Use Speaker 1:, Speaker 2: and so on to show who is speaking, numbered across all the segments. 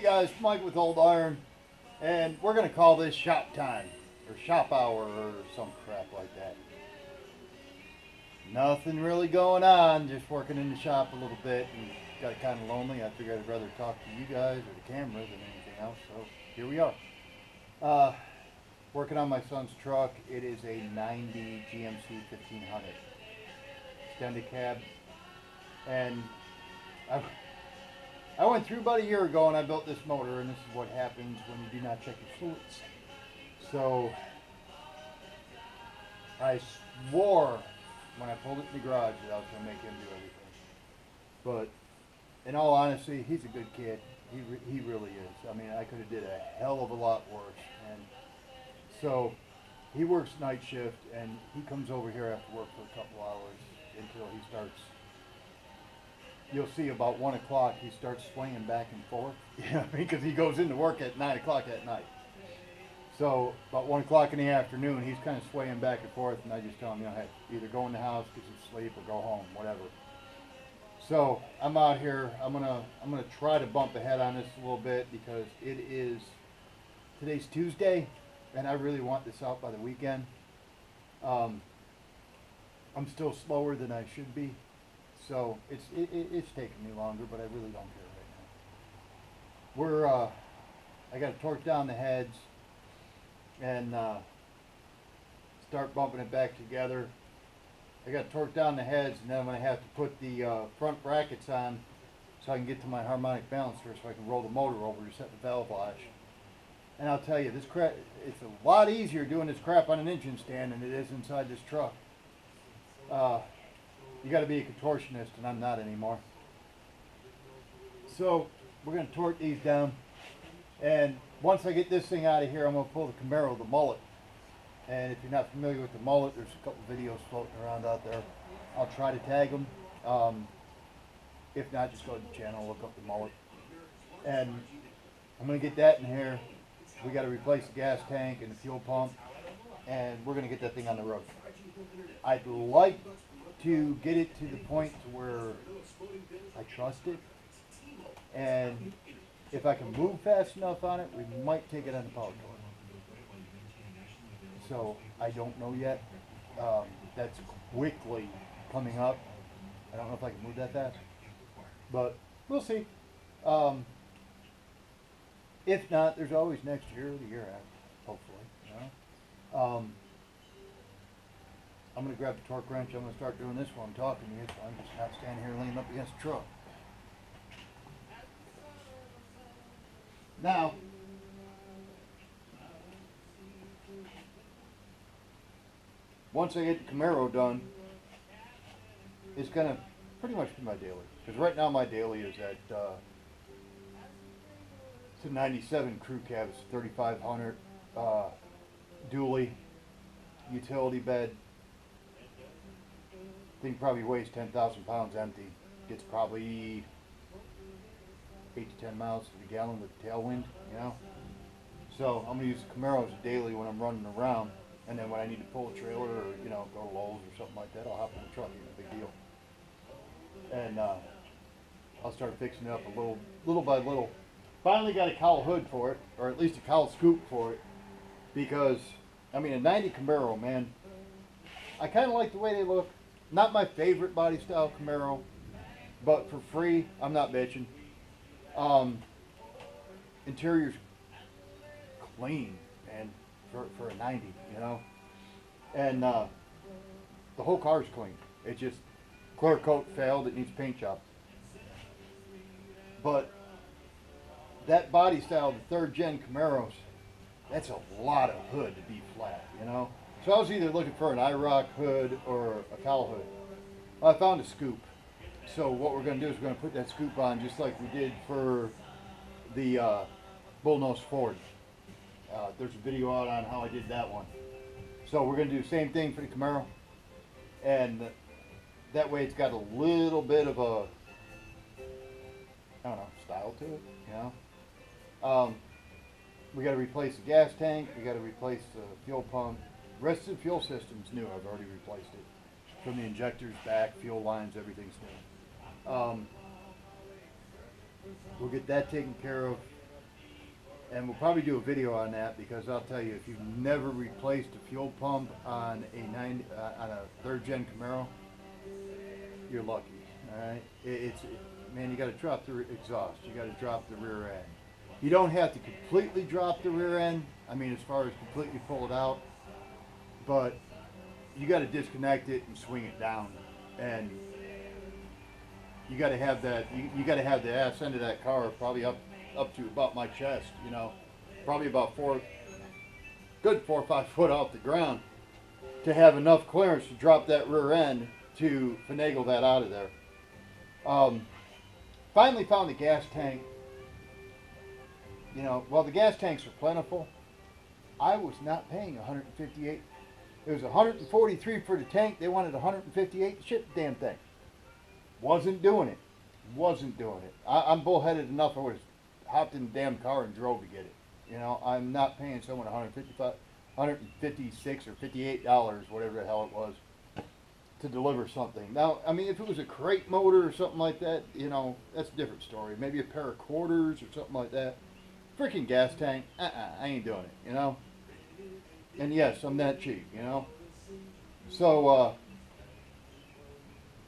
Speaker 1: guys, Mike with Old Iron, and we're going to call this shop time, or shop hour, or some crap like that. Nothing really going on, just working in the shop a little bit, and got kind of lonely. I figured I'd rather talk to you guys or the cameras than anything else, so here we are. Working on my son's truck. It is a 90 GMC 1500 extended cab, and I went through about a year ago and I built this motor, and this is what happens when you do not check your fluids. So I swore when I pulled it in the garage that I was going to make him do everything. But in all honesty, he's a good kid. He really is. I mean, I could have did a hell of a lot worse. And so he works night shift, and he comes over here after work for a couple hours until he starts. You'll see about 1 o'clock he starts swinging back and forth. Yeah, because he goes into work at 9 o'clock at night. So about 1 o'clock in the afternoon, he's kind of swaying back and forth, and I just tell him, hey, either go in the house, get some sleep, or go home, whatever. So I'm out here. I'm gonna try to bump ahead on this a little bit because today's Tuesday, and I really want this out by the weekend. I'm still slower than I should be. So it's taking me longer, but I really don't care right now. I got to torque down the heads and start bumping it back together. I got to torque down the heads, and then I'm going to have to put the front brackets on so I can get to my harmonic balancer so I can roll the motor over to set the valve lash. And I'll tell you, this crap, it's a lot easier doing this crap on an engine stand than it is inside this truck. You got to be a contortionist, and I'm not anymore. So we're going to torque these down, and once I get this thing out of here, I'm going to pull the Camaro, the mullet. And if you're not familiar with the mullet, there's a couple videos floating around out there. I'll try to tag them. If not, just go to the channel, look up the mullet. And I'm going to get that in here. We got to replace the gas tank and the fuel pump, and we're going to get that thing on the road. I'd like to get it to the point to where I trust it, and if I can move fast enough on it, we might take it on the power tour. So I don't know yet. That's quickly coming up. I don't know if I can move that fast, but we'll see. If not, there's always next year or the year after, hopefully. You know? I'm going to grab the torque wrench. I'm going to start doing this while I'm talking to you, so I'm just not standing here leaning up against the truck. Now, once I get the Camaro done, it's going to pretty much be my daily. Because right now my daily is at it's a 97 crew cab. It's 3500 dually utility bed. Thing probably weighs 10,000 pounds empty. Gets probably 8 to 10 miles to the gallon with tailwind, you know. So I'm gonna use the Camaro as a daily when I'm running around, and then when I need to pull a trailer or go to Lowe's or something like that, I'll hop in the truck. It's a big deal. And I'll start fixing it up little by little. Finally got a cowl hood for it, or at least a cowl scoop for it, because I mean a 90 Camaro, man. I kind of like the way they look. Not my favorite body style Camaro, but for free, I'm not bitching. Interior's clean, and for a 90, you know. And the whole car's clean. It just clear coat failed. It needs paint job. But that body style, the third gen Camaros, that's a lot of hood to be flat, you know. So I was either looking for an IROC hood or a cowl hood. Well, I found a scoop. So what we're going to do is we're going to put that scoop on just like we did for the Bullnose Ford. There's a video out on how I did that one. So we're going to do the same thing for the Camaro. And that way it's got a little bit of a, I don't know, style to it, you know. We got to replace the gas tank. We got to replace the fuel pump. The rest of the fuel system's new. I've already replaced it. From the injectors back, fuel lines, everything's new. We'll get that taken care of. and we'll probably do a video on that, because I'll tell you, if you've never replaced a fuel pump on a third gen Camaro, you're lucky. All right, man, you got to drop the exhaust, you got to drop the rear end. You don't have to completely drop the rear end. I mean, as far as completely pull it out, but you got to disconnect it and swing it down, and you got to have that. You got to have the ass end of that car probably up to about my chest. You know, probably about 4 or 5 foot off the ground to have enough clearance to drop that rear end to finagle that out of there. Finally found the gas tank. You know, while the gas tanks are plentiful, I was not paying 158. It was 143 for the tank. They wanted 158 to ship the damn thing. Wasn't doing it. Wasn't doing it. I'm bullheaded enough. I would have hopped in the damn car and drove to get it. You know, I'm not paying someone 156 or $58, whatever the hell it was, to deliver something. Now, I mean, if it was a crate motor or something like that, you know, that's a different story. Maybe a pair of quarters or something like that. Freaking gas tank, I ain't doing it, you know. And yes, I'm that cheap, you know. So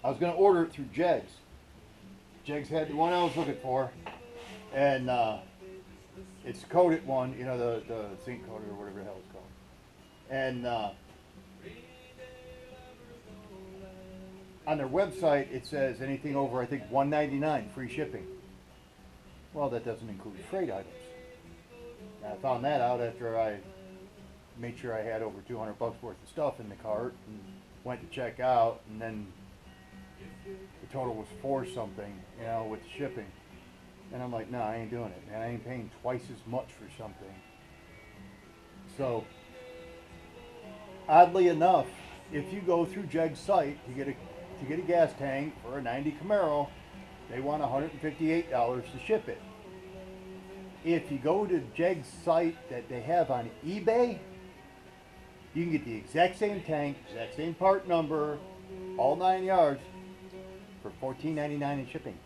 Speaker 1: I was gonna order it through Jegs. Jegs had the one I was looking for, and it's a coated one, you know, the zinc coated or whatever the hell it's called. And on their website it says anything over, I think, $199 free shipping. Well, that doesn't include freight items. And I found that out after I made sure I had over 200 bucks worth of stuff in the cart and went to check out, and then the total was $4 something, you know, with the shipping. And I'm like, no, I ain't doing it, man. I ain't paying twice as much for something. So, oddly enough, if you go through Jeg's site to get a gas tank for a 90 Camaro, they want $158 to ship it. If you go to Jeg's site that they have on eBay, you can get the exact same tank, exact same part number, all 9 yards, for $14.99 in shipping.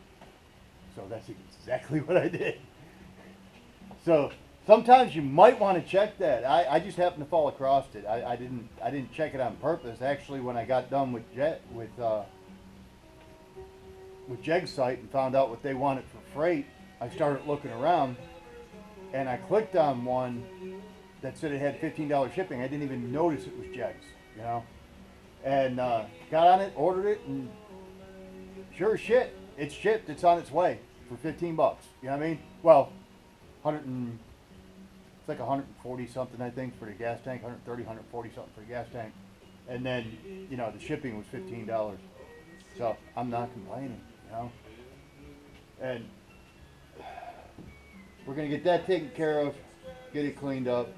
Speaker 1: So that's exactly what I did. So sometimes you might want to check that. I just happened to fall across it. I didn't check it on purpose. Actually, when I got done with Jeg's site and found out what they wanted for freight, I started looking around, and I clicked on one that said it had $15 shipping. I didn't even notice it was Jeg's, you know. And got on it, ordered it, and sure as shit, it's shipped. It's on its way for 15 bucks. You know what I mean? Well, it's like 140 something, I think, for the gas tank. 130, 140 something for the gas tank. And then, you know, the shipping was $15. So I'm not complaining, you know. And we're gonna get that taken care of, get it cleaned up,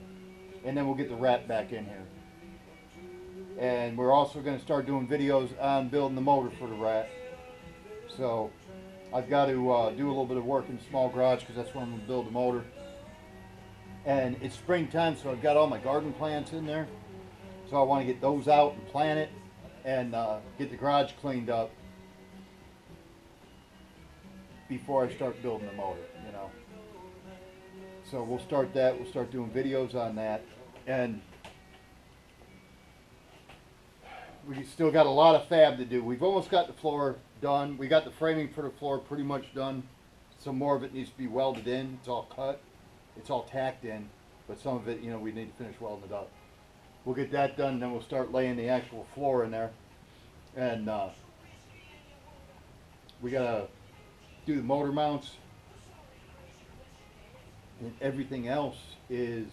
Speaker 1: and then we'll get the rat back in here. And we're also gonna start doing videos on building the motor for the rat. So I've got to do a little bit of work in the small garage, because that's where I'm gonna build the motor. And it's springtime, so I've got all my garden plants in there. So I want to get those out and plant it, and get the garage cleaned up before I start building the motor, you know. So we'll start that. We'll start doing videos on that. And we still got a lot of fab to do. We've almost got the floor done. We got the framing for the floor pretty much done. Some more of it needs to be welded in. It's all cut. It's all tacked in. But some of it, you know, we need to finish welding it up. We'll get that done, and then we'll start laying the actual floor in there. And we got to do the motor mounts. And everything else is,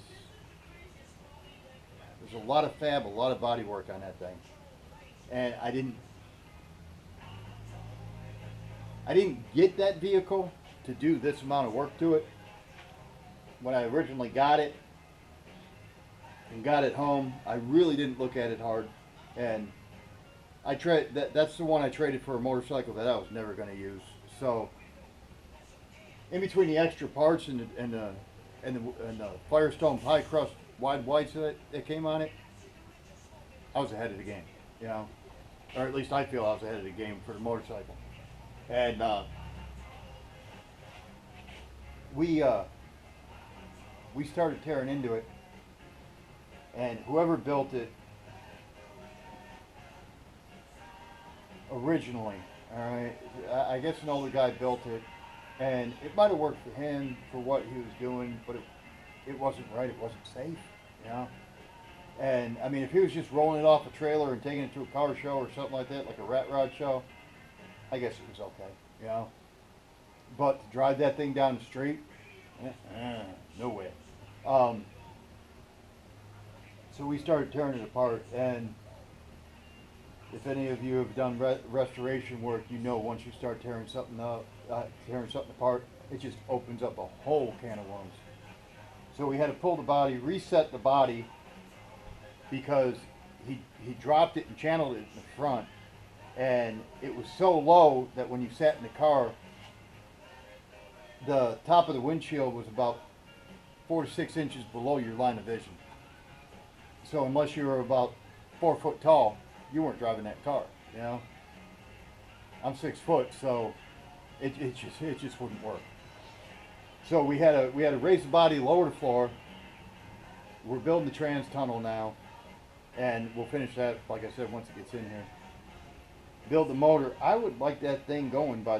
Speaker 1: there's a lot of fab, a lot of body work on that thing. And I didn't get that vehicle to do this amount of work to it. When I originally got it and got it home, I really didn't look at it hard. And that's the one I traded for a motorcycle that I was never going to use. So in between the extra parts and the Firestone pie crust wide whites that came on it, I was ahead of the game, you know, or at least I feel I was ahead of the game for the motorcycle. And we started tearing into it, and whoever built it originally, all right, I guess an older guy built it, and it might have worked for him for what he was doing, but it wasn't right. It wasn't safe, you know. And I mean, if he was just rolling it off a trailer and taking it to a car show or something like that, like a rat rod show, I guess it was okay, you know. But to drive that thing down the street, no way. So we started tearing it apart, and if any of you have done restoration work, you know once you start tearing something up, tearing something apart, it just opens up a whole can of worms. So we had to pull the body, reset the body, because he dropped it and channeled it in the front, and it was so low that when you sat in the car, the top of the windshield was about 4 to 6 inches below your line of vision. So unless you were about 4 foot tall, you weren't driving that car, you know. I'm 6 foot, so it just wouldn't work. So we had to raise the body, lower the floor. We're building the trans tunnel now, and we'll finish that, like I said, once it gets in here. Build the motor. I would like that thing going by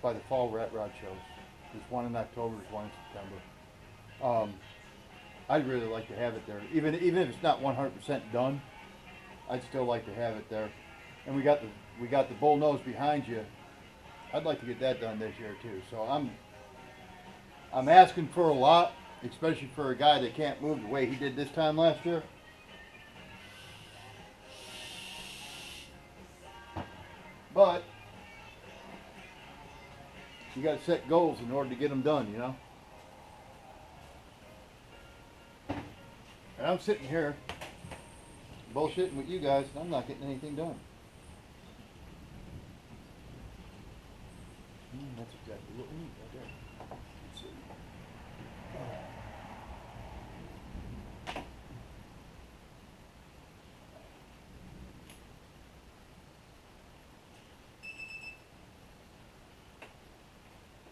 Speaker 1: the fall rat rod shows. There's one in October, there's one in September. I'd really like to have it there, even if it's not 100% done. I'd still like to have it there. And we got the bull nose behind you. I'd like to get that done this year too. So I'm asking for a lot, especially for a guy that can't move the way he did this time last year. But you got to set goals in order to get them done, you know. And I'm sitting here bullshitting with you guys, and I'm not getting anything done. That's exactly what we need right there. Let's see.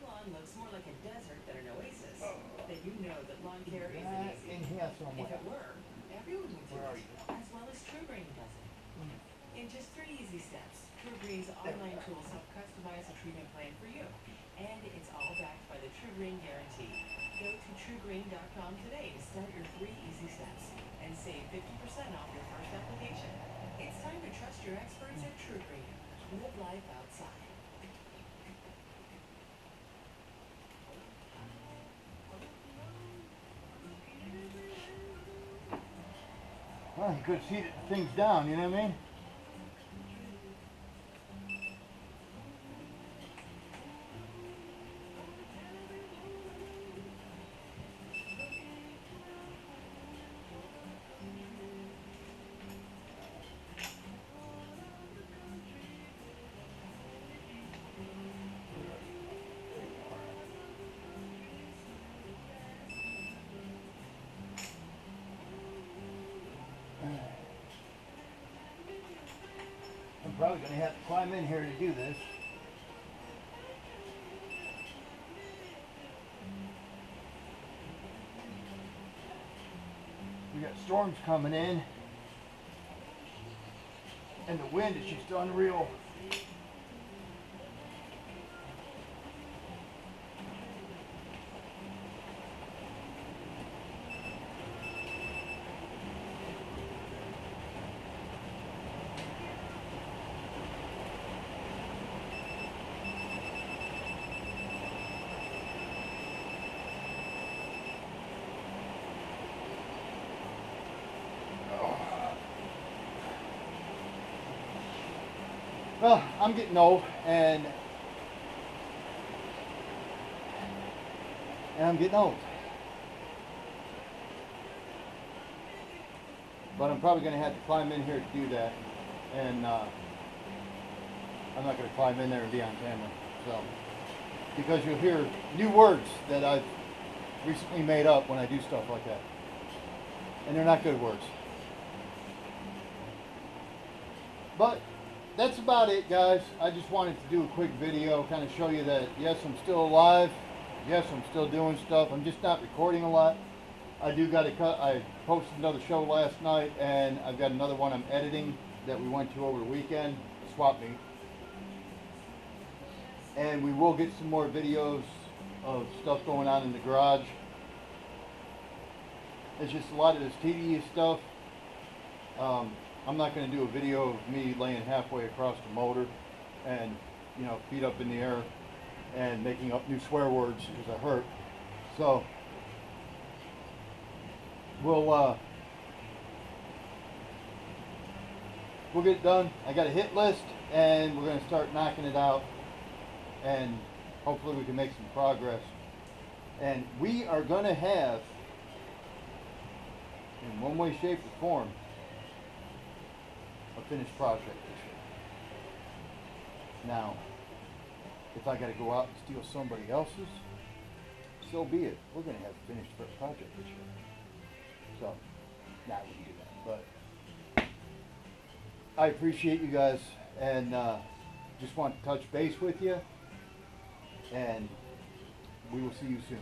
Speaker 2: Lawn looks more like a desert than an oasis. Then you know that lawn care isn't easy. If it were, everyone would do it, as well as True Green does it. In just 3 easy steps, True Green's online tools help customize a treatment plan for you. And it's all backed by the True Green Guarantee. Go to TrueGreen.com today to start your 3 easy steps and save 50% off your first application. It's time to trust your experts at True Green. Live life outside.
Speaker 1: Well, you could see things down, you know what I mean? I'm probably going to have to climb in here to do this. We got storms coming in, and the wind is just unreal. Well, I'm getting old, and I'm getting old. But I'm probably going to have to climb in here to do that, and I'm not going to climb in there and be on camera. So, because you'll hear new words that I've recently made up when I do stuff like that, and they're not good words. But that's about it, guys. I just wanted to do a quick video, kind of show you that, yes, I'm still alive. yes, I'm still doing stuff. I'm just not recording a lot. I do got to cut. I posted another show last night, and I've got another one I'm editing that we went to over the weekend, swap meet. And we will get some more videos of stuff going on in the garage. It's just a lot of this tedious stuff. I'm not going to do a video of me laying halfway across the motor and, you know, feet up in the air and making up new swear words because I hurt. So we'll get it done. I got a hit list, and we're going to start knocking it out, and hopefully we can make some progress. And we are going to have, in one way, shape, or form, a finished project this year. Now, if I got to go out and steal somebody else's, so be it. We're going to have a finished project this year. So, now we can do that. But I appreciate you guys, and just want to touch base with you, and we will see you soon.